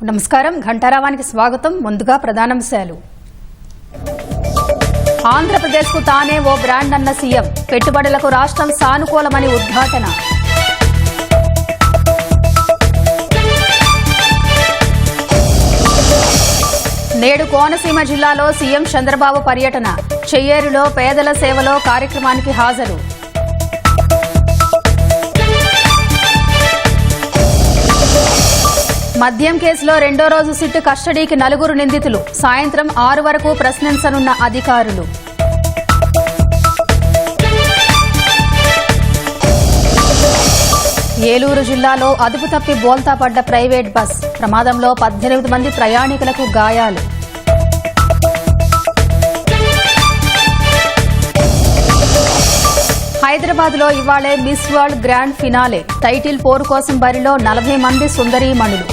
నమస్కారం, ఘంటారావానికి స్వాగతం. ముందుగా ప్రధానాంశాలు. ఆంధ్రప్రదేశ్కు తానే ఓ బ్రాండ్ అన్న సీఎం, పెట్టుబడులకు రాష్ట్రం సానుకూలమని ఉద్ఘాటన. నేడు కోనసీమ జిల్లాలో సీఎం చంద్రబాబు పర్యటన, చెయ్యేరులో పేదల సేవలో కార్యక్రమానికి హాజరు. మద్యం కేసులో రెండో రోజు సిట్ కస్టడీకి 4 నిందితులు, సాయంత్రం 6 వరకు ప్రశ్నించనున్న అధికారులు. ఏలూరు జిల్లాలో అదుపు తప్పి బోల్తా పడ్డ ప్రైవేట్ బస్, ప్రమాదంలో 18 మంది ప్రయాణికులకు గాయాలు. హైదరాబాద్లో ఇవాళే miss world grand finale, title పోరు కోసం బరిలో 40 మంది సుందరీమణులు.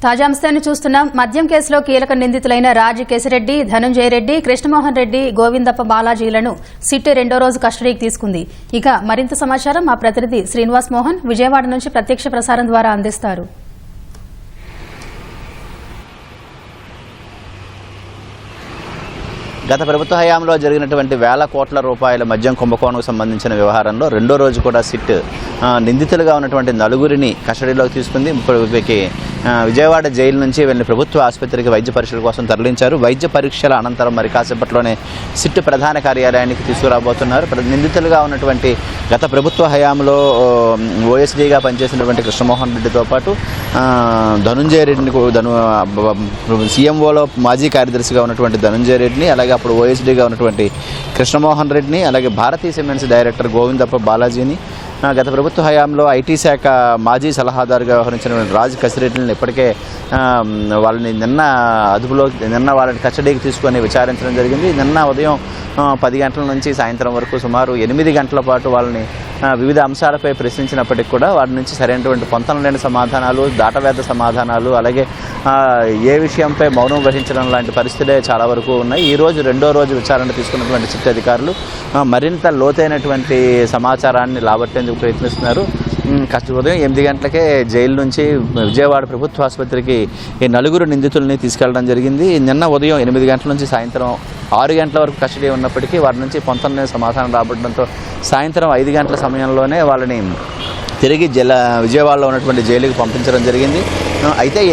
తాజా అంశాన్ని చూస్తున్నాం. మద్యం కేసులో కీలక నిందితులైన రాజకేశిరెడ్డి, ధనుంజయ రెడ్డి, కృష్ణమోహన్ రెడ్డి, గోవిందప్ప బాలాజీలను సిట్ రెండో రోజు కస్టడీకి తీసుకుంది. ఇక మరింత సమాచారం మా ప్రతినిధి శ్రీనివాస్ మోహన్ విజయవాడ నుంచి ప్రత్యక్ష ప్రసారం ద్వారా అందిస్తారు. గత ప్రభుత్వ హయాంలో జరిగినటువంటి వేల కోట్ల రూపాయల మద్యం కుంభకోణంకు సంబంధించిన వ్యవహారంలో రెండో రోజు కూడా సిట్ నిందితులుగా ఉన్నటువంటి 4గురిని కస్టడీలోకి తీసుకుంది. ఇప్పటికి విజయవాడ జైలు నుంచి వెళ్ళిన ప్రభుత్వ ఆసుపత్రికి వైద్య పరీక్షల కోసం తరలించారు. వైద్య పరీక్షల అనంతరం మరి కాసేపట్లోనే సిట్ ప్రధాన కార్యాలయానికి తీసుకురాబోతున్నారు. నిందితులుగా ఉన్నటువంటి గత ప్రభుత్వ హయాంలో ఓఎస్డీగా పనిచేసినటువంటి కృష్ణమోహన్ రెడ్డితో పాటు ధనుంజయ రెడ్డిని, సీఎంఓలో మాజీ కార్యదర్శిగా ఉన్నటువంటి ధనుంజయ రెడ్డిని, అలాగే అప్పుడు ఓఎస్డీగా ఉన్నటువంటి కృష్ణమోహన్ రెడ్డిని, అలాగే భారతీయ సిమెంట్స్ డైరెక్టర్ గోవిందప్ప బాలాజీని, గత ప్రభుత్వ హయాంలో ఐటీ శాఖ మాజీ సలహాదారుగా వ్యవహరించిన రాజకేశిరెడ్డిని ఇప్పటికే వాళ్ళని నిన్న వాళ్ళని కస్టడీకి తీసుకొని విచారించడం జరిగింది. నిన్న ఉదయం 10 గంటల నుంచి సాయంత్రం వరకు సుమారు 8 గంటల పాటు వాళ్ళని వివిధ అంశాలపై ప్రశ్నించినప్పటికీ కూడా వాటి నుంచి సరైనటువంటి పొంతన లేని సమాధానాలు, దాటవేత సమాధానాలు, అలాగే ఏ విషయంపై మౌనం వహించడం లాంటి పరిస్థితులే చాలా వరకు ఉన్నాయి. ఈరోజు రెండో రోజు విచారణ తీసుకున్నటువంటి సిట్ అధికారులు మరింత లోతైనటువంటి సమాచారాన్ని రాబట్టేందుకు ప్రయత్నిస్తున్నారు. ఉదయం 8 గంటలకే జైలు నుంచి విజయవాడ ప్రభుత్వ ఆసుపత్రికి ఈ 4 నిందితుల్ని తీసుకెళ్లడం జరిగింది. నిన్న ఉదయం 8 గంటల నుంచి సాయంత్రం 6 గంటల వరకు కస్టడీ ఉన్నప్పటికీ వారి నుంచి పొంతన సమాధానం రాబట్టడంతో సాయంత్రం 5 గంటల సమయంలోనే వాళ్ళని తిరిగి విజయవాడలో ఉన్నటువంటి జైలుకి పంపించడం జరిగింది. అయితే ఈ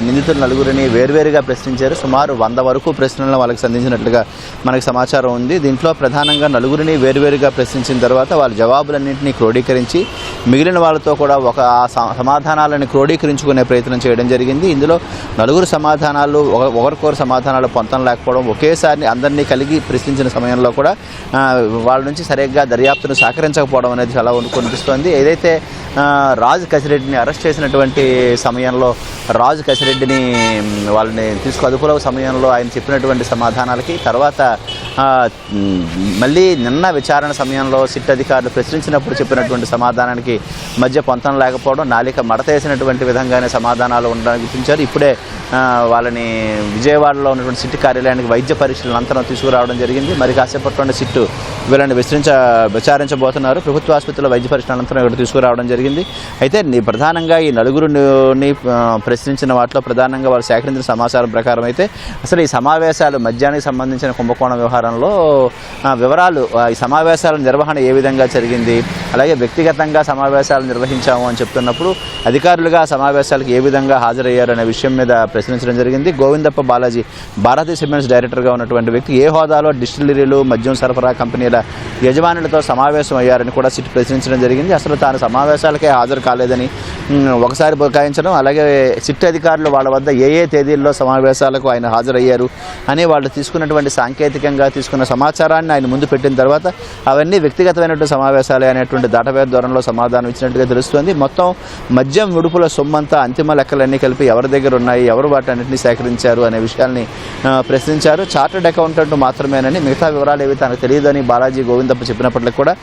నిందితులు 4గురిని వేర్వేరుగా ప్రశ్నించారు. సుమారు 100 వరకు ప్రశ్నలను వాళ్ళకి సంధించినట్లుగా మనకు సమాచారం ఉంది. దీంట్లో ప్రధానంగా 4గురిని వేర్వేరుగా ప్రశ్నించిన తర్వాత వాళ్ళ జవాబులన్నింటినీ క్రోడీకరించి మిగిలిన వాళ్ళతో కూడా సమాధానాలను క్రోడీకరించుకునే ప్రయత్నం చేయడం జరిగింది. ఇందులో 4 సమాధానాలు ఒకరికొకరు సమాధానాలు పొంతం లేకపోవడం, ఒకేసారి అందరినీ కలిగి ప్రశ్నించిన సమయంలో కూడా వాళ్ళ నుంచి సరిగ్గా దర్యాప్తును సహకరించకపోవడం అనేది చాలా కనిపిస్తోంది. ఏదైతే రాజకేశిరెడ్డిని అరెస్ట్ చేసినటువంటి సమయంలో రాజకేశిరెడ్డిని వాళ్ళని అదుపులో సమయంలో ఆయన చెప్పినటువంటి సమాధానాలకి, తర్వాత మళ్ళీ నిన్న విచారణ సమయంలో సిట్ అధికారులు ప్రశ్నించినప్పుడు చెప్పినటువంటి సమాధానానికి మధ్య పొంతన లేకపోవడం, నాలిక మడతేసినటువంటి విధంగానే సమాధానాలు ఉండడానికి చూపించారు. ఇప్పుడే వాళ్ళని విజయవాడలో ఉన్నటువంటి సిట్ కార్యాలయానికి వైద్య పరీక్షల అనంతరం తీసుకురావడం జరిగింది. మరి కాసేపట్లోనే సిట్టు వీళ్ళని విచారించబోతున్నారు. ప్రభుత్వ ఆసుపత్రిలో వైద్య పరీక్షల అనంతరం ఇక్కడ తీసుకురావడం జరిగింది. అయితే ప్రధానంగా ఈ 4గురిని ప్రశ్నించిన వాటిలో ప్రధానంగా వాళ్ళు సేకరించిన సమాచారం ప్రకారం అయితే అసలు ఈ సమావేశాలు మద్యానికి సంబంధించిన కుంభకోణం వ్యవహారంలో వివరాలు, ఈ సమావేశాల నిర్వహణ ఏ విధంగా జరిగింది, అలాగే వ్యక్తిగతంగా సమావేశాలు నిర్వహించాము అని చెప్తున్నప్పుడు అధికారులుగా సమావేశాలకు ఏ విధంగా హాజరయ్యారు అనే విషయం మీద ప్రశ్నించడం జరిగింది. గోవిందప్ప బాలాజీ భారతీయ సిమెంట్స్ డైరెక్టర్గా ఉన్నటువంటి వ్యక్తి ఏ హోదాలో డిస్టిలరీలు, మద్యం సరఫరా కంపెనీల యజమానులతో సమావేశం అయ్యారని కూడా సిట్ ప్రశ్నించడం జరిగింది. అసలు తాను సమావేశాలకే హాజరు కాలేదని ఒకసారి బుకాయించడం, అలాగే సిట్ అధికారులు వాళ్ళ వద్ద ఏ తేదీల్లో సమావేశాలకు ఆయన హాజరయ్యారు అని వాళ్ళు తీసుకున్నటువంటి సాంకేతికంగా తీసుకున్న సమాచారాన్ని ఆయన ముందు పెట్టిన తర్వాత అవన్నీ వ్యక్తిగతమైనటువంటి సమావేశాలే అనేటువంటి దాటవేర ధోరణిలో సమాధానం ఇచ్చినట్టుగా తెలుస్తోంది. మొత్తం మద్యం విడుపుల సొమ్మంతా అంతిమ లెక్కలన్నీ కలిపి ఎవరి దగ్గర ఉన్నాయి, ఎవరు వాటన్నింటినీ సేకరించారు అనే విషయాల్ని ప్రశ్నించారు. చార్టర్డ్ అకౌంటెంట్ మాత్రమేనని, మిగతా వివరాలు ఏవి తనకు తెలియదని బాలాజీ గోవిందప్ప చెప్పినప్పటికీ కూడా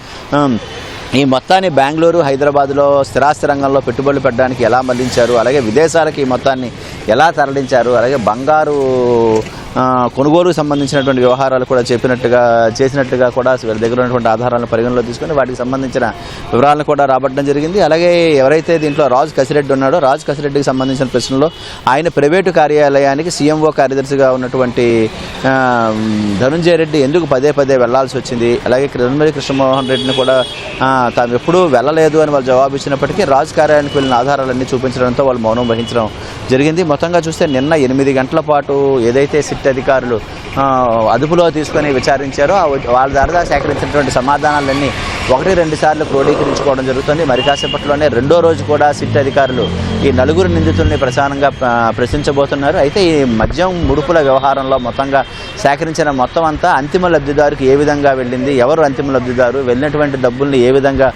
ఈ మొత్తాన్ని బెంగళూరు, హైదరాబాద్లో స్థిరాస్తి రంగంలో పెట్టుబడులు పెట్టడానికి ఎలా మళ్లించారు, అలాగే విదేశాలకు ఈ మొత్తాన్ని ఎలా తరలించారు, అలాగే బంగారు కొనుగోలుకు సంబంధించినటువంటి వ్యవహారాలు కూడా చేసినట్టుగా కూడా వీళ్ళ దగ్గర ఉన్నటువంటి ఆధారాలను పరిగణలో తీసుకొని వాటికి సంబంధించిన వివరాలను కూడా రాబట్టడం జరిగింది. అలాగే ఎవరైతే దీంట్లో రాజు కసిరెడ్డి ఉన్నాడో, రాజు కసిరెడ్డికి సంబంధించిన ప్రశ్నలో ఆయన ప్రైవేటు కార్యాలయానికి సీఎంఓ కార్యదర్శిగా ఉన్నటువంటి ధనుంజయ రెడ్డి ఎందుకు పదే వెళ్లాల్సి వచ్చింది, అలాగే నందమూరి కృష్ణమోహన్ రెడ్డిని కూడా తాము ఎప్పుడూ వెళ్ళలేదు అని వాళ్ళు జవాబు ఇచ్చినప్పటికీ రాజు కార్యాలయానికి వెళ్ళిన ఆధారాలన్నీ చూపించడంతో వాళ్ళు మౌనం వహించడం జరిగింది. మొత్తంగా చూస్తే నిన్న 8 గంటల పాటు ఏదైతే సిట్ అధికారులు అదుపులో తీసుకొని విచారించారో వాళ్ళ ద్వారా సేకరించినటువంటి సమాధానాలన్నీ 1-2 సార్లు క్రోడీకరించుకోవడం జరుగుతుంది. మరి కాసేపట్లోనే రెండో రోజు కూడా సిట్ అధికారులు ఈ 4 నిందితుల్ని ప్రధానంగా ప్రశ్నించబోతున్నారు. అయితే ఈ మద్యం ముడుపుల వ్యవహారంలో మొత్తంగా సేకరించిన మొత్తం అంతా అంతిమ లబ్ధిదారుకి ఏ విధంగా వెళ్ళింది, ఎవరు అంతిమ లబ్ధిదారు, వెళ్ళినటువంటి డబ్బుల్ని ఏ విధంగా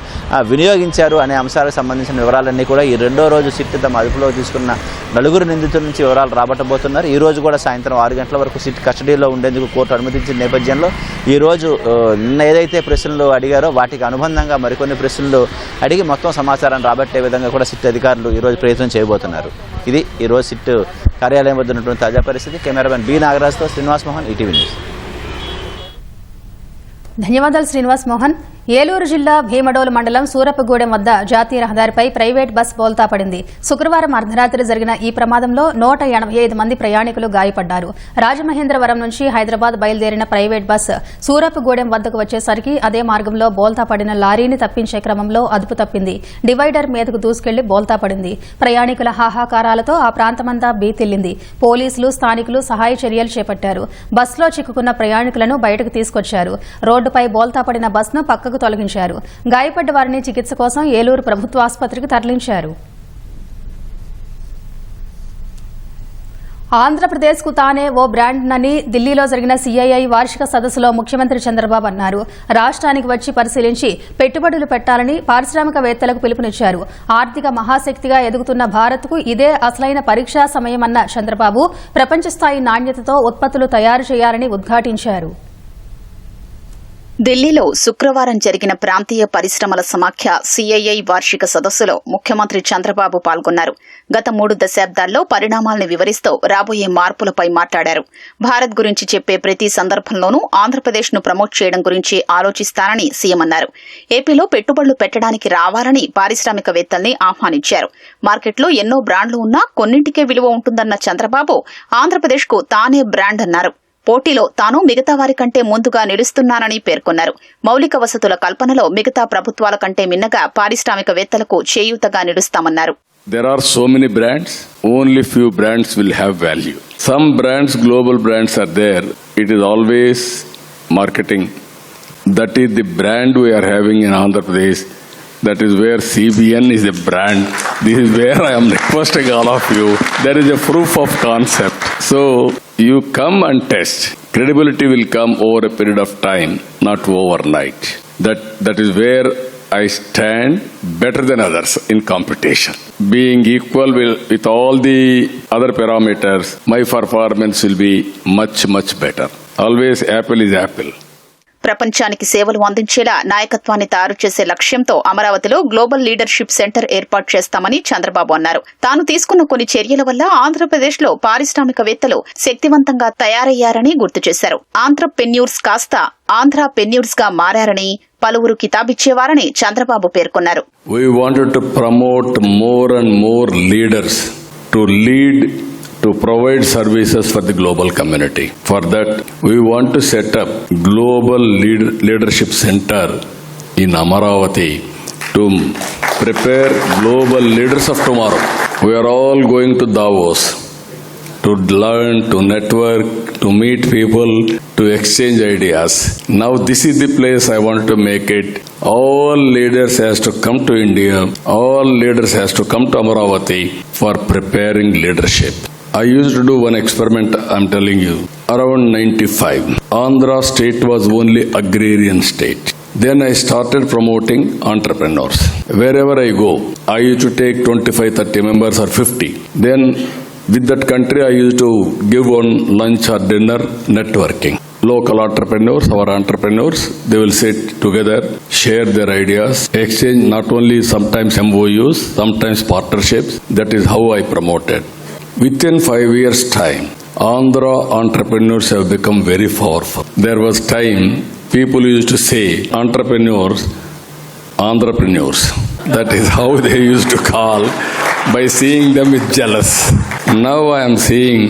వినియోగించారు అనే అంశాలకు సంబంధించిన వివరాలన్నీ కూడా ఈ రెండో రోజు సిట్ తమ అదుపులో తీసుకున్న 4 నిందితుల నుంచి వివరాలు రాబట్టబోతున్నారు. ఈ రోజు కూడా సాయంత్రం 6 గంటల వరకు సిట్ కస్టడీలో ఉండేందుకు కోర్టు అనుమతించిన నేపథ్యంలో ఈ రోజు నిన్న ఏదైతే ప్రశ్నలు అడిగారో వాటికి అనుబంధంగా మరికొన్ని ప్రశ్నలు అడిగి మొత్తం సమాచారాన్ని రాబట్టే విధంగా కూడా సిట్ అధికారులు ఈరోజు ప్రయత్నం చేయబోతున్నారు. ఇది ఈరోజు సిట్ కార్యాలయం వద్ద ఉన్నటువంటి తాజా పరిస్థితి. కెమెరామెన్ బి నాగరాజ్తో శ్రీనివాస్ మోహన్, ఈటీవీ న్యూస్. ధన్యవాదాలు శ్రీనివాస్ మోహన్. ఏలూరు జిల్లా భీమడోలు మండలం సూరపగూడెం వద్ద జాతీయ రహదారిపై ప్రైవేట్ బస్ బోల్తా పడింది. శుక్రవారం అర్ధరాత్రి జరిగిన ఈ ప్రమాదంలో 185 మంది ప్రయాణికులు గాయపడ్డారు. రాజమహేంద్రవరం నుంచి హైదరాబాద్ బయలుదేరిన ప్రైవేట్ బస్ సూరపగూడెం వద్దకు వచ్చేసరికి అదే మార్గంలో బోల్తా పడిన లారీని తప్పించే క్రమంలో అదుపు తప్పింది. డివైడర్ మీదకు దూసుకెళ్లి బోల్తా పడింది. ప్రయాణికుల హాహాకారాలతో ఆ ప్రాంతమంతా బీతిల్లింది. పోలీసులు, స్థానికులు సహాయ చర్యలు చేపట్టారు. బస్సులో చిక్కుకున్న ప్రయాణికులను బయటకు తీసుకొచ్చారు. రోడ్డుపై బోల్తా పడిన బస్ను పక్కకు తొలగించారు. గాయపడ్డ వారిని చికిత్స కోసం ఏలూరు ప్రభుత్వ ఆసుపత్రికి తరలించారు. ఆంధ్రప్రదేశ్కు తానే ఓ బ్రాండ్నని ఢిల్లీలో జరిగిన సిఐఐ వార్షిక సదస్సులో ముఖ్యమంత్రి చంద్రబాబు అన్నారు. రాష్ట్రానికి వచ్చి పరిశీలించి పెట్టుబడులు పెట్టాలని పారిశ్రామికవేత్తలకు పిలుపునిచ్చారు. ఆర్థిక మహాశక్తిగా ఎదుగుతున్న భారత్కు ఇదే అసలైన పరీక్షా సమయమన్న చంద్రబాబు ప్రపంచ స్థాయి నాణ్యతతో ఉత్పత్తులు తయారు చేయాలని ఉద్ఘాటించారు. ఢిల్లీలో శుక్రవారం జరిగిన ప్రాంతీయ పరిశ్రమల సమాఖ్య సిఐఐ వార్షిక సదస్సులో ముఖ్యమంత్రి చంద్రబాబు పాల్గొన్నారు. గత 3 దశాబ్దాల్లో పరిణామాలను వివరిస్తూ రాబోయే మార్పులపై మాట్లాడారు. భారత్ గురించి చెప్పే ప్రతి సందర్భంలోనూ ఆంధ్రప్రదేశ్ను ప్రమోట్ చేయడం గురించి ఆలోచిస్తానని సీఎం అన్నారు. ఏపీలో పెట్టుబడులు పెట్టడానికి రావాలని పారిశ్రామికవేత్తల్ని ఆహ్వానించారు. మార్కెట్లో ఎన్నో బ్రాండ్లు ఉన్నా కొన్నింటికే విలువ ఉంటుందన్న చంద్రబాబు ఆంధ్రప్రదేశ్కు తానే బ్రాండ్ అన్నారు. పోటీలో తాను మిగతా వారి కంటే ముందుగా నిలుస్తున్నానని పేర్కొన్నారు. మౌలిక వసతుల కల్పనలో మిగతా ప్రభుత్వాల కంటే మిన్నగా పారిశ్రామికవేత్తలకు చేయూతగా నిలుస్తామన్నారు. There are so many brands, only few brands will have value. Some brands, global brands are there. It is always marketing. That is the brand we are having in Andhra Pradesh. That is where CBN is a brand. This is where I am requesting all of you. There is a proof of concept. So you come and test. Credibility will come over a period of time, not overnight. That is where I stand better than others in competition. Being equal with all the other parameters, my performance will be much better. Always apple is apple. ప్రపంచానికి సేవలు అందించేలా నాయకత్వాన్ని తయారు చేసే లక్ష్యంతో అమరావతిలో global leadership centre ఏర్పాటు చేస్తామని చంద్రబాబు అన్నారు. తాను తీసుకున్న కొన్ని చర్యల వల్ల ఆంధ్రప్రదేశ్లో పారిశ్రామికవేత్తలు శక్తివంతంగా తయారయ్యారని గుర్తు చేశారు. ఆంధ్రప్రెన్యూర్స్ కాస్త ఆంధ్రప్రెన్యూర్స్ గా మారారని, పలువురు కితాబిచ్చేవారని చంద్రబాబు పేర్కొన్నారు. We wanted to promote more and more leaders to lead, to provide services for the global community. For that, we want to set up global leadership center in Amaravati to prepare global leaders of tomorrow. We are all going to Davos to learn, to network, to meet people, to exchange ideas. Now this is the place I want to make it. All leaders has to come to India. All leaders has to come to Amaravati for preparing leadership. I used to do one experiment, I'm telling you. Around 95, Andhra state was only agrarian state. Then I started promoting entrepreneurs. Wherever I go, I used to take 25-30 members or 50. Then with that country, I used to give one lunch or dinner networking. Local entrepreneurs, our entrepreneurs, they will sit together, share their ideas, exchange not only sometimes MOUs, sometimes partnerships. That is how I promoted. Within 5 years' time, Andhra entrepreneurs have become very powerful. There was time people used to say entrepreneurs, entrepreneurs. That is how they used to call by seeing them with jealous. Now I am seeing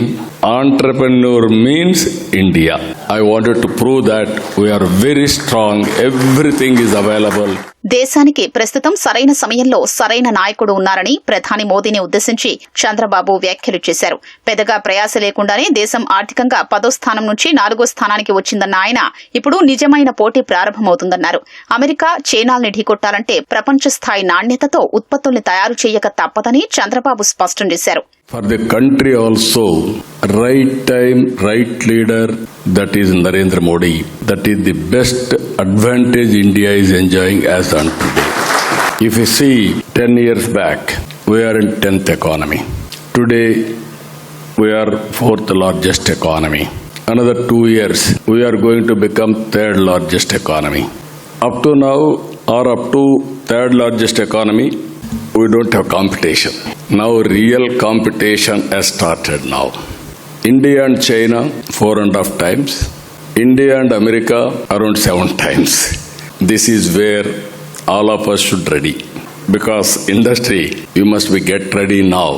entrepreneur means India. I wanted to prove that we are very strong. Everything is available. దేశానికి ప్రస్తుతం సరైన సమయంలో సరైన నాయకుడు ఉన్నారని ప్రధాని మోదీని ఉద్దేశించి చంద్రబాబు వ్యాఖ్యలు చేశారు. పెద్దగా ప్రయాస లేకుండానే దేశం ఆర్థికంగా 10వ స్థానం నుంచి 4వ స్థానానికి వచ్చిందన్న ఆయన ఇప్పుడు నిజమైన పోటీ ప్రారంభమవుతుందన్నారు. అమెరికా, చైనాల్ని ఢీకొట్టాలంటే ప్రపంచ స్థాయి నాణ్యతతో ఉత్పత్తుల్ని తయారు చేయక తప్పదని చంద్రబాబు స్పష్టం చేశారు. For the country also, right time, right leader, that is Narendra Modi. That is the best advantage India is enjoying as on today. If you see 10 years back, we are in 10th economy. Today, we are 4th largest economy. Another 2 years, we are going to become 3rd largest economy. Up to now, or up to 3rd largest economy, we don't have competition. Now real competition has started now. India and China 4.5 times. India and America around 7 times. This is where all of us should ready. Because industry, you must be get ready now.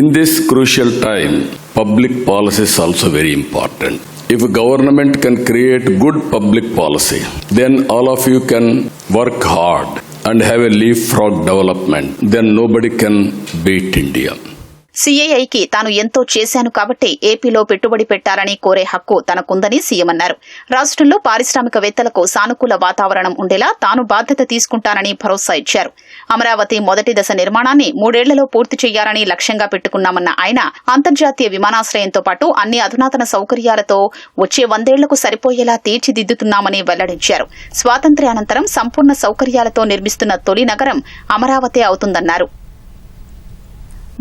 In this crucial time, public policy is also very important. If government can create good public policy, then all of you can work hard and have a leapfrog development, then nobody can beat India. సీఏఐకి తాను ఎంతో చేశాను కాబట్టి ఏపీలో పెట్టుబడి పెట్టాలని కోరే హక్కు తనకుందని CM అన్నారు. రాష్ట్రంలో పారిశ్రామికవేత్తలకు సానుకూల వాతావరణం ఉండేలా తాను బాధ్యత తీసుకుంటానని భరోసా ఇచ్చారు. అమరావతి మొదటి దశ నిర్మాణాన్ని 3 ఏళ్లలో పూర్తి చేయాలని లక్ష్యంగా పెట్టుకున్నామన్న ఆయన అంతర్జాతీయ విమానాశ్రయంతో పాటు అన్ని అధునాతన సౌకర్యాలతో వచ్చే 100 ఏళ్లకు సరిపోయేలా తీర్చిదిద్దుతున్నామని వెల్లడించారు. స్వాతంత్ర్యానంతరం సంపూర్ణ సౌకర్యాలతో నిర్మిస్తున్న తొలి నగరం అమరావతి అవుతుందన్నారు.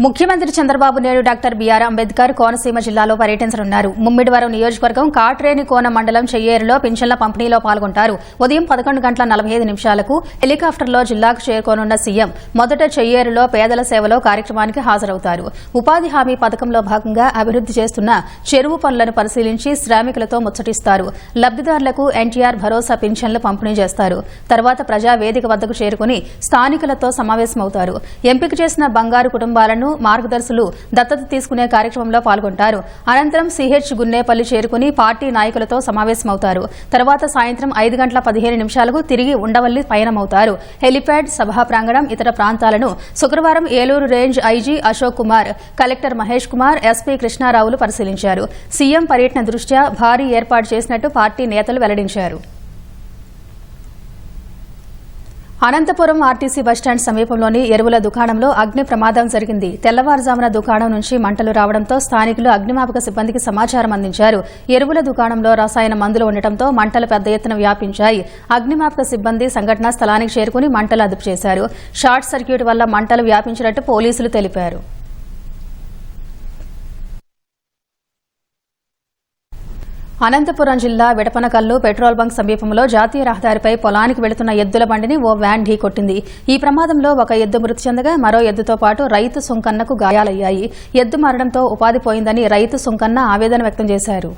ముఖ్యమంత్రి చంద్రబాబు నాయుడు డాక్టర్ బీఆర్ అంబేద్కర్ కోనసీమ జిల్లాలో పర్యటించనున్నారు. ముమ్మిడివరం నియోజకవర్గం కాట్రేనికోన మండలం చెయ్యేరులో పింఛన్ల పంపిణీలో పాల్గొంటారు. ఉదయం 11:45 హెలికాప్టర్లో జిల్లాకు చేరుకోనున్న సీఎం మొదట చెయ్యేరులో పేదల సేవలో కార్యక్రమానికి హాజరవుతారు. ఉపాధి హామీ పథకంలో భాగంగా అభివృద్ది చేస్తున్న చెరువు పనులను పరిశీలించి శ్రామికులతో ముచ్చటిస్తారు. లబ్దిదారులకు ఎన్టీఆర్ భరోసా పింఛన్లు పంపిణీ చేస్తారు. తర్వాత ప్రజా వేదిక వద్దకు చేరుకుని స్థానికులతో సమావేశమవుతారు. ఎంపిక చేసిన బంగారు కుటుంబాలను మార్గదర్శులు దత్తత తీసుకునే కార్యక్రమంలో పాల్గొంటారు. అనంతరం సిహెచ్ గున్నేపల్లి చేరుకుని పార్టీ నాయకులతో సమావేశమవుతారు. తర్వాత సాయంత్రం 5:15 తిరిగి ఉండవల్లి పయనమవుతారు. హెలిప్యాడ్, సభా ప్రాంగణం, ఇతర ప్రాంతాలను శుక్రవారం Eluru range IG Ashok Kumar, collector Mahesh Kumar, SP కృష్ణారావులు పరిశీలించారు. సీఎం పర్యటన దృష్ట్యా భారీ ఏర్పాటు చేసినట్టు పార్టీ నేతలు వెల్లడించారు. అనంతపురం ఆర్టీసీ బస్టాండ్ సమీపంలోని ఎరువుల దుకాణంలో అగ్ని ప్రమాదం జరిగింది. తెల్లవారుజామున దుకాణం నుంచి మంటలు రావడంతో స్థానికులు అగ్నిమాపక సిబ్బందికి సమాచారం అందించారు. ఎరువుల దుకాణంలో రసాయన మందులు ఉండటంతో మంటలు పెద్ద ఎత్తున వ్యాపించాయి. అగ్నిమాపక సిబ్బంది సంఘటనా స్థలానికి చేరుకుని మంటలు అదుపు చేశారు. షార్ట్ సర్క్యూట్ వల్ల మంటలు వ్యాపించినట్టు పోలీసులు తెలిపారు. అనంతపురం జిల్లా విడపనకల్లు పెట్రోల్ బంక్ సమీపంలో జాతీయ రహదారిపై పొలానికి వెళుతున్న ఎద్దుల బండిని ఓ వ్యాన్ ఢీకొట్టింది. ఈ ప్రమాదంలో ఒక ఎద్దు మృతి చెందగా మరో ఎద్దుతో పాటు రైతు సుంకన్నకు గాయాలయ్యాయి. ఎద్దు మరణంతో ఉపాధి పోయిందని రైతు సుంకన్న ఆవేదన వ్యక్తం చేశారు.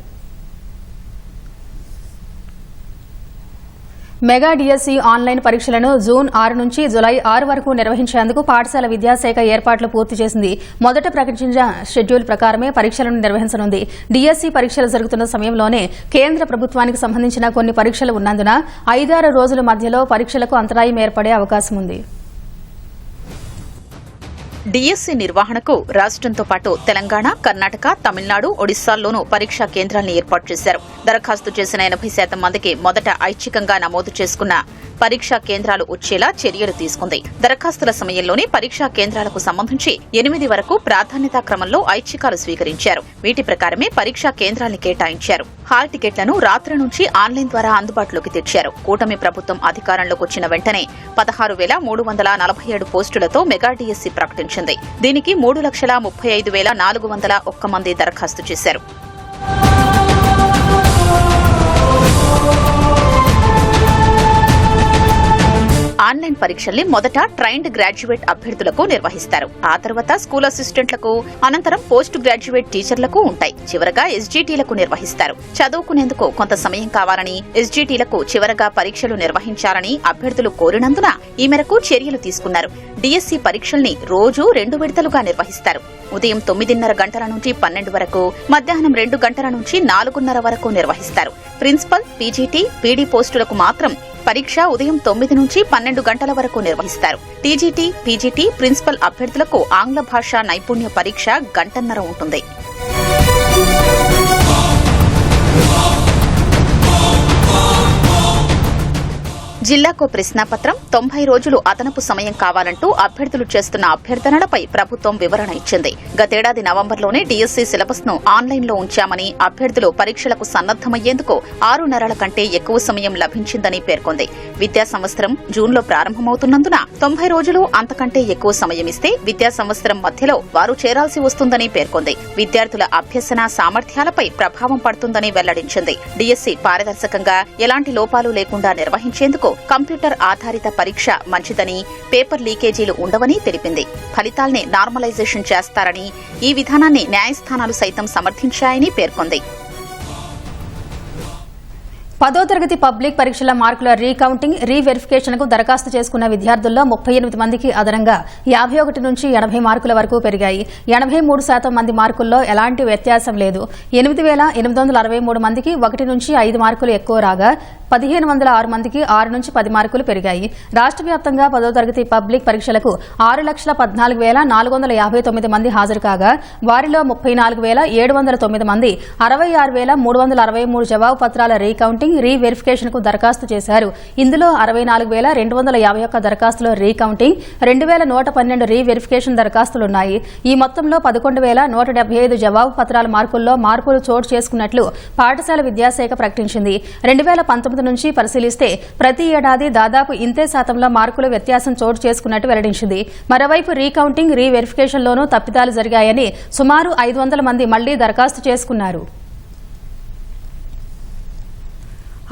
మెగా డిఎస్సీ ఆన్లైన్ పరీక్షలను జూన్ 6 నుంచి జులై 6 వరకు నిర్వహించేందుకు పాఠశాల విద్యాశాఖ ఏర్పాట్లు పూర్తి చేసింది. మొదట ప్రకటించిన షెడ్యూల్ ప్రకారమే పరీక్షలను నిర్వహించనుంది. డిఎస్సీ పరీక్షలు జరుగుతున్న సమయంలోనే కేంద్ర ప్రభుత్వానికి సంబంధించిన కొన్ని పరీక్షలు ఉన్నందున 5-6 రోజుల మధ్యలో పరీక్షలకు అంతరాయం ఏర్పడే అవకాశం ఉంది. డిఎస్సీ నిర్వహణకు రాష్ట్రంతో పాటు తెలంగాణ, కర్ణాటక, తమిళనాడు, ఒడిశాల్లోనూ పరీక్షా కేంద్రాలను ఏర్పాటు చేశారు. దరఖాస్తు చేసిన 80% మందికి మొదట ఐచ్ఛికంగా నమోదు చేసుకున్న పరీక్షా కేంద్రాలు వచ్చేలా చర్యలు తీసుకుంది. దరఖాస్తుల సమయంలోనే పరీక్షా కేంద్రాలకు సంబంధించి 8 వరకు ప్రాధాన్యతా క్రమంలో ఐచ్ఛికాలు స్వీకరించారు. వీటి ప్రకారమే పరీక్షా కేంద్రాల్ని కేటాయించారు. హాల్ టికెట్లను రాత్రి నుంచి ఆన్లైన్ ద్వారా అందుబాటులోకి తెచ్చారు. కూటమి ప్రభుత్వం అధికారంలోకి వచ్చిన వెంటనే 16,347 పోస్టులతో మెగా డిఎస్సి ప్రకటించింది. దీనికి 3,35,401 మంది దరఖాస్తు చేశారు. ఆన్లైన్ పరీక్షల్ని మొదట ట్రైన్డ్ గ్రాడ్యుయేట్ అభ్యర్థులకు నిర్వహిస్తారు. ఆ తర్వాత స్కూల్ అసిస్టెంట్లకు, అనంతరం పోస్ట్ గ్రాడ్యుయేట్ టీచర్లకు ఉంటాయి. చివరగా ఎస్జీటీలకు నిర్వహిస్తారు. చదువుకునేందుకు కొంత సమయం కావాలని ఎస్జీటీలకు చివరగా పరీక్షలు నిర్వహించాలని అభ్యర్థులు కోరినందున ఈ మేరకు చర్యలు తీసుకున్నారు. డిఎస్సి పరీక్షల్ని రోజు 2 విడతలుగా నిర్వహిస్తారు. ఉదయం 9:30 గంటల నుంచి 12 వరకు, మధ్యాహ్నం 2 గంటల నుంచి 4:30 వరకు నిర్వహిస్తారు. ప్రిన్సిపల్, పీజీటీ, పీడీ పోస్టులకు మాత్రం పరీక్ష ఉదయం 9 నుంచి 12 గంటల వరకు నిర్వహిస్తారు. టీజీటీ, పీజీటీ, ప్రిన్సిపల్ అభ్యర్థులకు ఆంగ్ల భాషా నైపుణ్య పరీక్ష 1.5 గంటల ఉంటుంది. జిల్లాకో ప్రశ్నాపత్రం, 90 రోజులు అదనపు సమయం కావాలంటూ అభ్యర్థులు చేస్తున్న అభ్యర్థనలపై ప్రభుత్వం వివరణ ఇచ్చింది. గతేడాది నవంబర్లోనే డిఎస్సి సిలబస్ ను ఆన్లైన్లో ఉంచామని, అభ్యర్థులు పరీక్షలకు సన్నద్దమయ్యేందుకు 6 నెలల కంటే ఎక్కువ సమయం లభించిందని పేర్కొంది. విద్యా సంవత్సరం జూన్లో ప్రారంభమవుతున్నందున 90 రోజులు అంతకంటే ఎక్కువ సమయం ఇస్తే విద్యా సంవత్సరం మధ్యలో వారు చేరాల్సి వస్తుందని పేర్కొంది. విద్యార్థుల అభ్యసన సామర్థ్యాలపై ప్రభావం పడుతుందని వెల్లడించింది. డిఎస్సి పారదర్శకంగా, ఎలాంటి లోపాలు లేకుండా నిర్వహించేందుకు కంప్యూటర్ ఆధారిత పరీక్ష మంచిదని, పేపర్ లీకేజీలు ఉండవని తెలిపింది. ఫలితాల్ని నార్మలైజేషన్ చేస్తారని, ఈ విధానాన్ని న్యాయస్థానాలు సైతం సమర్థించాయని పేర్కొంది. 10వ తరగతి పబ్లిక్ పరీక్షల మార్కుల రీకౌంటింగ్, రీవెరిఫికేషన్ కు దరఖాస్తు చేసుకున్న విద్యార్థుల్లో 38 మందికి అదనంగా 51 నుంచి 80 మార్కుల వరకు పెరిగాయి. 83% మంది మార్కుల్లో ఎలాంటి వ్యత్యాసం లేదు. 8,863 మందికి 1 నుంచి 5 మార్కులు ఎక్కువ రాగా 1,506 మందికి 6 నుంచి 10 మార్కులు పెరిగాయి. రాష్ట్ర వ్యాప్తంగా 10వ తరగతి పబ్లిక్ పరీక్షలకు 6,14,459 మంది హాజరు కాగా వారిలో 34,709 మంది 66,363 జవాబు పత్రాల రీకౌంటింగ్, రీవెరిఫికేషన్ కు దరఖాస్తు చేశారు. ఇందులో 64,251 దరఖాస్తుల రీకౌంటింగ్, 2,112 రీవెరిఫికేషన్ దరఖాస్తులున్నాయి. ఈ మొత్తంలో 11,175 జవాబు పత్రాల మార్కుల్లో మార్పులు చోటు చేసుకున్నట్లు పాఠశాల విద్యాశాఖ ప్రకటించింది. 2019 నుంచి పరిశీలిస్తే ప్రతి ఏడాది దాదాపు ఇంతే శాతంలో మార్కుల వ్యత్యాసం చోటు చేసుకున్నట్టు వెల్లడించింది. మరోవైపు రీకౌంటింగ్, రీవెరిఫికేషన్లోనూ తప్పిదాలు జరిగాయని సుమారు 500 మంది మళ్లీ దరఖాస్తు చేసుకున్నారు.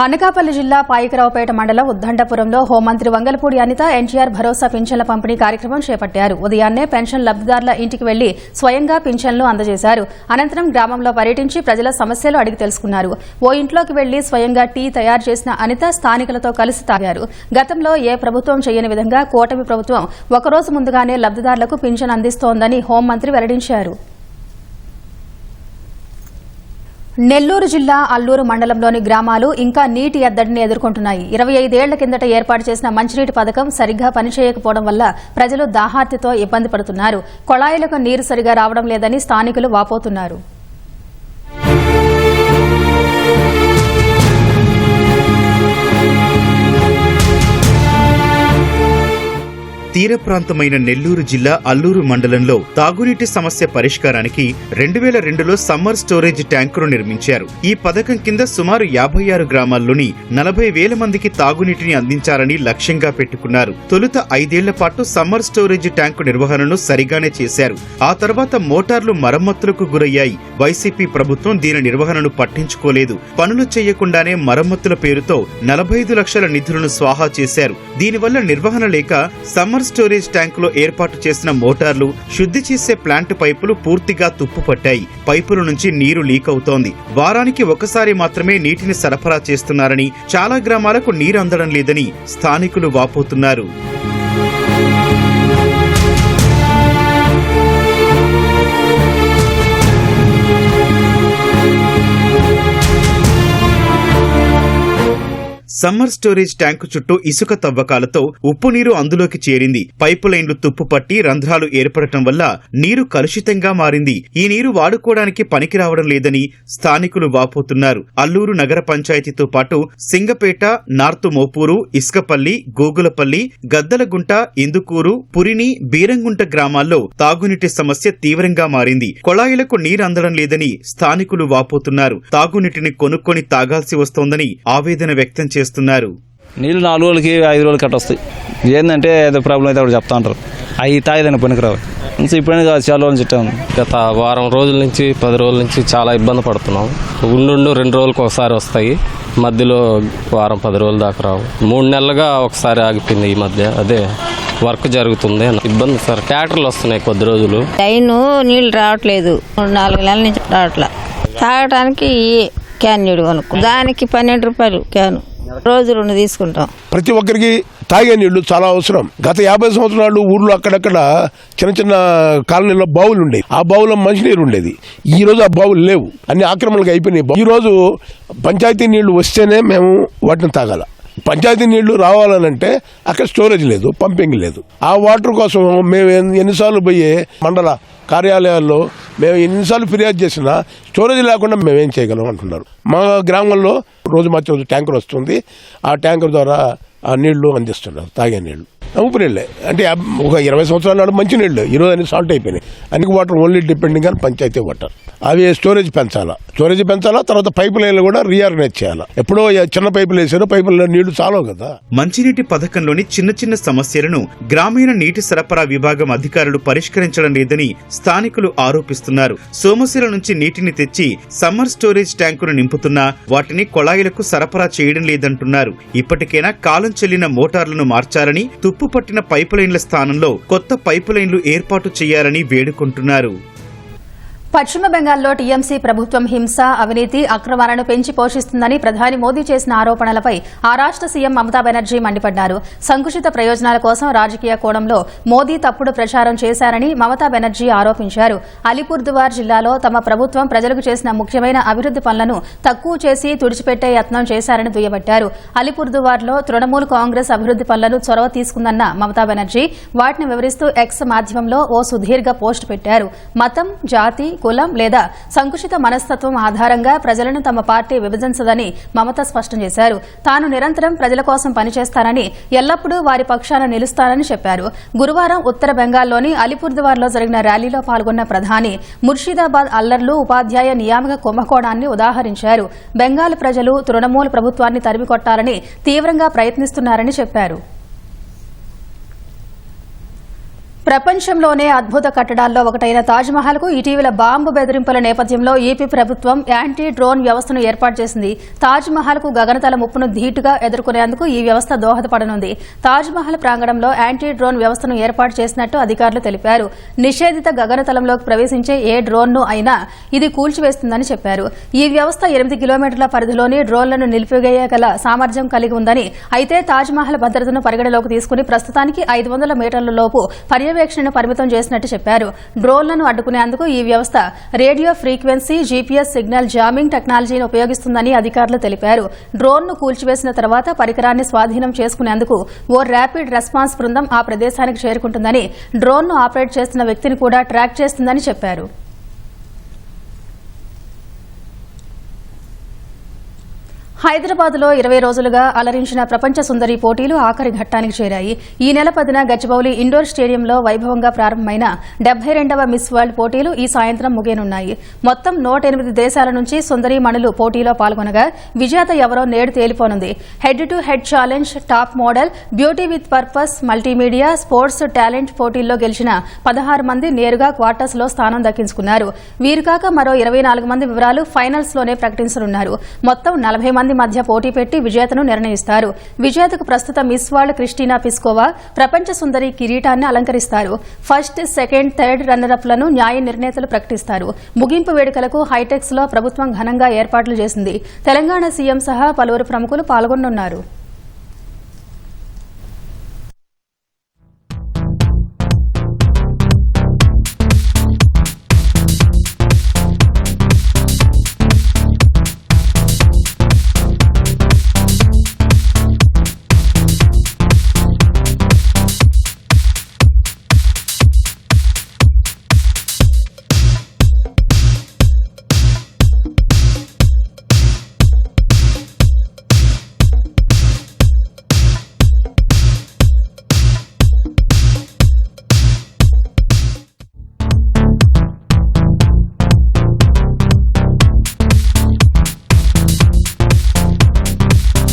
అనకాపల్లి జిల్లా పాయికరావుపేట మండలం ఉద్దండపురంలో హోంమంత్రి వంగలపూడి అనిత ఎన్టీఆర్ భరోసా పింఛన్ల పంపిణీ కార్యక్రమం చేపట్టారు. ఉదయాన్నే పెన్షన్ లబ్దిదారుల ఇంటికి వెళ్లి స్వయంగా పింఛన్లు అందజేశారు. అనంతరం గ్రామంలో పర్యటించి ప్రజల సమస్యలు అడిగి తెలుసుకున్నారు. ఓ ఇంట్లోకి వెళ్లి స్వయంగా టీ తయారు చేసిన అనిత స్థానికులతో కలిసి తాగారు. గతంలో ఏ ప్రభుత్వం చేయని విధంగా కూటమి ప్రభుత్వం ఒకరోజు ముందుగానే లబ్దిదారులకు పింఛన్ అందిస్తోందని హోంమంత్రి వెల్లడించారు. నెల్లూరు జిల్లా అల్లూరు మండలంలోని గ్రామాలు ఇంకా నీటి ఎద్దడిని ఎదుర్కొంటున్నాయి. 25 ఏళ్ల కిందట ఏర్పాటు చేసిన మంచినీటి పథకం సరిగ్గా పనిచేయకపోవడం వల్ల ప్రజలు దాహార్తితో ఇబ్బంది పడుతున్నారు. కొళాయిలకు నీరు సరిగా రావడం లేదని స్థానికులు వాపోతున్నారు. తీర ప్రాంతమైన నెల్లూరు జిల్లా అల్లూరు మండలంలో తాగునీటి సమస్య పరిష్కారానికి 2002లో సమ్మర్ స్టోరేజ్ ట్యాంకును నిర్మించారు. ఈ పథకం కింద సుమారు 56 గ్రామాల్లోని 40,000 మందికి తాగునీటిని అందించాలని లక్ష్యంగా పెట్టుకున్నారు. తొలుత 5 ఏళ్ల పాటు సమ్మర్ స్టోరేజ్ ట్యాంకు నిర్వహణను సరిగానే చేశారు. ఆ తర్వాత మోటార్లు మరమ్మతులకు గురయ్యాయి. వైసీపీ ప్రభుత్వం దీని నిర్వహణను పట్టించుకోలేదు. పనులు చేయకుండానే మరమ్మతుల పేరుతో 45 లక్షల నిధులను స్వాహా చేశారు. దీనివల్ల నిర్వహణ లేక సమ్మర్ స్టోరేజ్ ట్యాంకులో ఏర్పాటు చేసిన మోటార్లు, శుద్ధి చేసే ప్లాంట్ పైపులు పూర్తిగా తుప్పుపట్టాయి. పైపుల నుంచి నీరు లీక్ అవుతోంది. వారానికి ఒకసారి మాత్రమే నీటిని సరఫరా చేస్తున్నారని, చాలా గ్రామాలకు నీరు అందడం లేదని స్థానికులు వాపోతున్నారు. సమ్మర్ స్టోరేజ్ ట్యాంకు చుట్టూ ఇసుక తవ్వకాలతో ఉప్పు నీరు అందులోకి చేరింది. పైపు లైన్లు తుప్పుపట్టి రంధ్రాలు ఏర్పడటం వల్ల నీరు కలుషితంగా మారింది. ఈ నీరు వాడుకోవడానికి పనికి రావడం లేదని స్థానికులు వాపోతున్నారు. అల్లూరు నగర పంచాయతీతో పాటు సింగపేట, నార్త్ మోపూరు, ఇసుకపల్లి, గోగులపల్లి, గద్దలగుంట, ఇందుకూరు, పురిని, బీరంగుంట గ్రామాల్లో తాగునీటి సమస్య తీవ్రంగా మారింది. కొళాయిలకు నీరు అందడం లేదని స్థానికులు వాపోతున్నారు. తాగునీటిని కొనుక్కొని తాగాల్సి వస్తోందని ఆవేదన వ్యక్తం చేస్తున్నారు. నీళ్ళు 4 రోజులకి 5 రోజులకి కట్ట వస్తాయి. ఏంటంటే ఏదో ప్రాబ్లం అయితే అప్పుడు చెప్తా ఉంటారు. అవి తాగేదాన్ని పనికిరావు. ఇంకా ఇప్పుడైనా కాదు, చాలా రోజులు చెట్టాము. గత వారం రోజుల నుంచి 10 రోజుల నుంచి చాలా ఇబ్బంది పడుతున్నాం. ఉండు 2 రోజులకు ఒకసారి వస్తాయి, మధ్యలో వారం 10 రోజుల దాకా రావు. 3 నెలలుగా ఒకసారి ఆగిపోయింది. ఈ మధ్య అదే వర్క్ జరుగుతుంది, ఇబ్బంది సార్. ట్రాక్టర్లు వస్తున్నాయి కొద్ది రోజులు. లైను నీళ్ళు రావట్లేదు, 4 నెలల నుంచి రావట్లా. తాగడానికి క్యాన్ నీడు కొనుక్కో, దానికి 12 రూపాయలు క్యాను. రోజు 2 తీసుకుంటాం. ప్రతి ఒక్కరికి తాగే నీళ్లు చాలా అవసరం. గత 50 సంవత్సరాలు ఊర్లో అక్కడక్కడ చిన్న చిన్న కాలనీలో బావులు ఉండేవి. ఆ బావులో మంచినీరు ఉండేది. ఈ రోజు ఆ బావులు లేవు, అన్ని ఆక్రమణలకు అయిపోయినాయి. ఈ రోజు పంచాయతీ నీళ్లు వస్తేనే మేము వాటిని తాగాల. పంచాయతీ నీళ్లు రావాలనంటే అక్కడ స్టోరేజ్ లేదు, పంపింగ్ లేదు. ఆ వాటర్ కోసం మేము ఎన్నిసార్లు పోయి మండల కార్యాలయాల్లో మేము ఎన్నిసార్లు ఫిర్యాదు చేసినా స్టోరేజ్ లేకుండా మేమేం చేయగలం అంటున్నారు. మా గ్రామంలో రోజు మధ్య ట్యాంకర్ వస్తుంది. ఆ ట్యాంకర్ ద్వారా ఆ నీళ్లు అందిస్తున్నారు, తాగే నీళ్లు. ఉప్పు నీళ్ళే అంటే ఒక 20 సంవత్సరాల నాడు మంచి నీళ్ళు, ఈరోజు అన్ని సాల్ట్ అయిపోయినాయి. అన్ని water only depending on panchayati water. అవి స్టోరేజ్ పెంచాలా, తర్వాత పైపు లైన్లు కూడా రీఆర్గనైజ్ చేయాలా. ఎప్పుడో చిన్న పైపులు వేసారో పైపుల్లో నీళ్లు చాలవు కదా. మంచినీటి పథకంలోని చిన్న చిన్న సమస్యలను గ్రామీణ నీటి సరఫరా విభాగం అధికారులు పరిష్కరించడం లేదని స్థానికులు ఆరోపిస్తున్నారు. సోమశిల నుంచి నీటిని తెచ్చి సమ్మర్ స్టోరేజ్ ట్యాంకును నింపుతున్నా వాటిని కొళాయిలకు సరఫరా చేయడం లేదంటున్నారు. ఇప్పటికైనా కాలం చెల్లిన మోటార్లను మార్చాలని, తుప్పు పట్టిన పైపు లైన్ల స్థానంలో కొత్త పైపు లైన్లు ఏర్పాటు చేయాలని వేడుకుంటున్నారు. పశ్చిమ బెంగాల్లో టీఎంసీ ప్రభుత్వం హింస, అవినీతి, అక్రమాలను పెంచి పోషిస్తుందని ప్రధాని మోదీ చేసిన ఆరోపణలపై ఆ రాష్ట సీఎం మమతా బెనర్జీ మండిపడ్డారు. సంకుచిత ప్రయోజనాల కోసం రాజకీయ కోణంలో మోదీ తప్పుడు ప్రచారం చేశారని మమతా బెనర్జీ ఆరోపించారు. అలీపుర్దువార్ జిల్లాలో తమ ప్రభుత్వం ప్రజలకు చేసిన ముఖ్యమైన అభివృద్ది పనులను తక్కువ చేసి తుడిచిపెట్టే యత్నం చేశారని దుయ్యబట్టారు. అలీపుర్దువార్లో తృణమూల్ కాంగ్రెస్ అభివృద్ది పనులను చొరవ తీసుకుందన్న మమతా బెనర్జీ వాటిని వివరిస్తూ ఎక్స్ మాధ్యమంలో ఓ సుదీర్ఘ పోస్టు పెట్టారు. మతం, జాతి, కులం లేదా సంకుచిత మనస్తత్వం ఆధారంగా ప్రజలను తమ పార్టీ విభజించదని మమత స్పష్టం చేశారు. తాను నిరంతరం ప్రజల కోసం పనిచేస్తానని, ఎల్లప్పుడూ వారి పక్షాన నిలుస్తానని చెప్పారు. గురువారం ఉత్తర బెంగాల్లోని అలీపుర్దువార్లో జరిగిన ర్యాలీలో పాల్గొన్న ప్రధాని ముర్షిదాబాద్ అల్లర్లు, ఉపాధ్యాయ నియామక కుంభకోణాన్ని ఉదాహరించారు. బెంగాల్ ప్రజలు తృణమూల్ ప్రభుత్వాన్ని తరిమికొట్టాలని తీవ్రంగా ప్రయత్నిస్తున్నారని చెప్పారు. ప్రపంచంలోనే అద్భుత కట్టడాల్లో ఒకటైన తాజ్మహల్ కు ఇటీవల బాంబు బెదిరింపుల నేపథ్యంలో ఏపీ ప్రభుత్వం యాంటీ డ్రోన్ వ్యవస్థను ఏర్పాటు చేసింది. తాజ్మహల్ కు గగనతల ముప్పును ధీటుగా ఎదుర్కొనేందుకు ఈ వ్యవస్థ దోహదపడనుంది. తాజ్మహల్ ప్రాంగణంలో యాంటీ డ్రోన్ వ్యవస్థను ఏర్పాటు చేసినట్టు అధికారులు తెలిపారు. నిషేధిత గగనతలంలోకి ప్రవేశించే ఏ డ్రోన్ను అయినా ఇది కూల్చివేస్తుందని చెప్పారు. ఈ వ్యవస్థ 8 కిలోమీటర్ల పరిధిలోని డ్రోన్లను నిలిపివేయగల సామర్థ్యం కలిగి ఉందని, అయితే తాజ్మహల్ భద్రతను పరిగణలోకి తీసుకుని ప్రస్తుతానికి 500 మీటర్ల లోపు పర్యవేక్షణను పరిమితం చేసినట్టు చెప్పారు. డ్రోన్లను అడ్డుకునేందుకు ఈ వ్యవస్థ radio frequency, GPS signal jamming టెక్నాలజీని ఉపయోగిస్తుందని అధికారులు తెలిపారు. డ్రోన్ను కూల్చివేసిన తర్వాత పరికరాన్ని స్వాధీనం చేసుకునేందుకు ఓ ర్యాపిడ్ రెస్పాన్స్ బృందం ఆ ప్రదేశానికి చేరుకుంటుందని, డ్రోన్ను ఆపరేట్ చేస్తున్న వ్యక్తిని కూడా ట్రాక్ చేస్తుందని చెప్పారు. హైదరాబాద్లో 20 రోజులుగా అలరించిన ప్రపంచ సుందరి పోటీలు ఆఖరి ఘట్టానికి చేరాయి. ఈ నెల 10న గచ్చిబౌలి ఇండోర్ స్టేడియంలో వైభవంగా ప్రారంభమైన 72వ మిస్ వరల్డ్ పోటీలు ఈ సాయంత్రం ముగియనున్నాయి. మొత్తం 108 దేశాల నుంచి సుందరీమణులు పోటీలో పాల్గొనగా విజేత ఎవరో నేడు తేలిపోనుంది. Head to head challenge, top model, beauty with purpose, multimedia, sports talent పోటీల్లో గెలిచిన 16 మంది నేరుగా క్వార్టర్స్ లో స్థానం దక్కించుకున్నారు. వీరు కాక మరో 24 మంది వివరాలు ఫైనల్స్ లోనే ప్రకటించనున్నారు. మొత్తం 40 మంది మధ్య పోటీ పెట్టి విజేతను నిర్ణయిస్తారు. విజేతకు ప్రస్తుత మిస్ వరల్డ్ క్రిస్టినా పిస్కోవా ప్రపంచ సుందరి కిరీటాన్ని అలంకరిస్తారు. ఫస్ట్, సెకండ్, థర్డ్ రన్నరప్ లను న్యాయ నిర్ణేతలు ప్రకటిస్తారు. ముగింపు వేడుకలకు హైటెక్స్ లో ప్రభుత్వం ఘనంగా ఏర్పాట్లు చేసింది. తెలంగాణ సీఎం సహా పలువురు ప్రముఖులు పాల్గొనున్నారు.